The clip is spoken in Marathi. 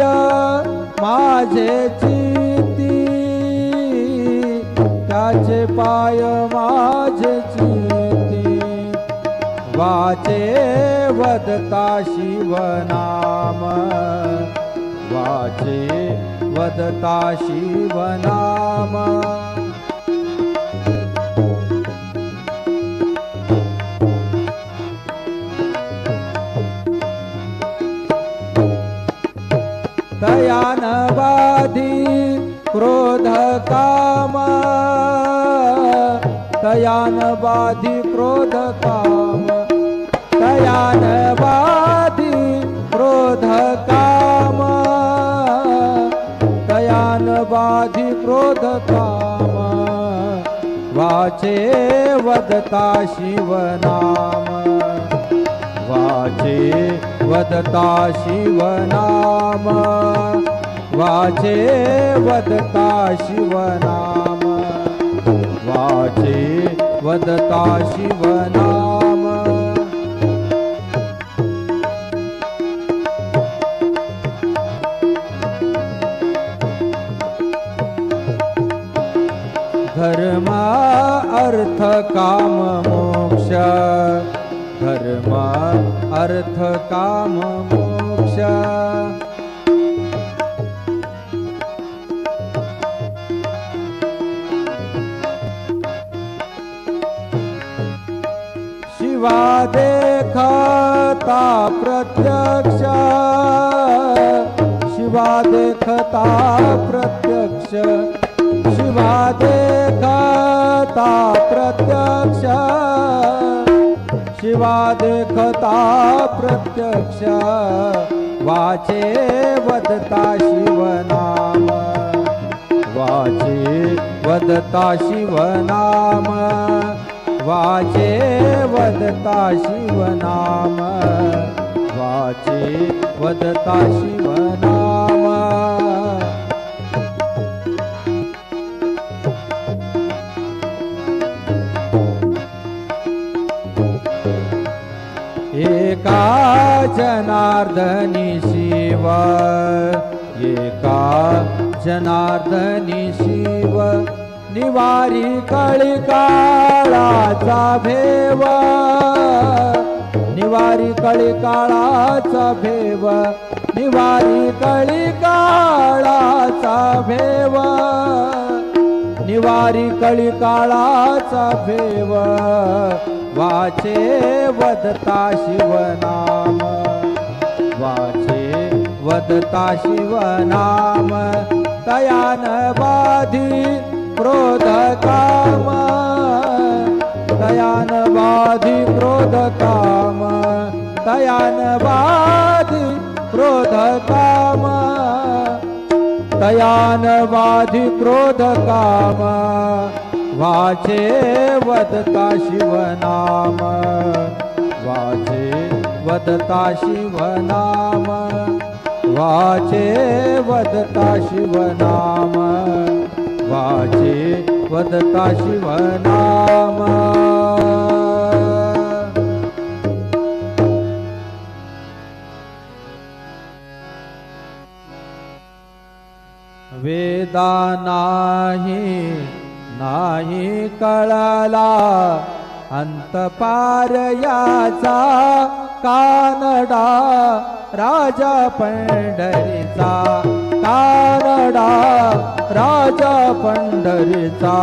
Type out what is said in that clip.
पाय माझे चिती, त्याचे पाय माझे चिती, वाचे वदता शिवनाम, वाचे वदता शिवनाम। तयान बाधी क्रोध काम, तयान बाधी क्रोध काम, तयान बाधी क्रोध काम, तयान बाधी क्रोध काम, वाचे वदता शिवनाम, वाचे वदता शिवनाम, वाचे वदता शिवनाम, वाचे वदता शिवनाम। धर्म अर्थ काम मोक्ष, धर्म अर्थ काम मोक्ष, शिवा देखता प्रत्यक्ष, शिवा देखता प्रत्यक्ष, शिवा देखता प्रत्यक्ष, शिवा देखता प्रत्यक्ष, वाचे वदता शिवनाम, वाचे वदता शिवनाम, वाचे वदता शिवनाम, वाचे वदता शिवनाम। एका जनार्दनी शिव, एका जनार्दनी शिव, निवारी कळिकाळाचा भेव, निवारी कळिकाळाचा भेव, निवारी कळिकाळाचा भेव, निवारी कळिकाळाचा भेव, वाचे वदता शिवनाम, वाचे वदता शिवनाम, तयान बाधी क्रोध काम, तयान बाधी क्रोध काम, तयान बाधी क्रोध काम, तयान बाधी क्रोध काम, वाचे वदता शिवनाम, वाचे वदता शिवनाम, वाचे वदता शिवनाम, वाचे वदता शिवनाम। वेदा नाही कळला अंत पार याचा, कानडा राजा पंढरीचा, कानडा राजा पंढरीचा,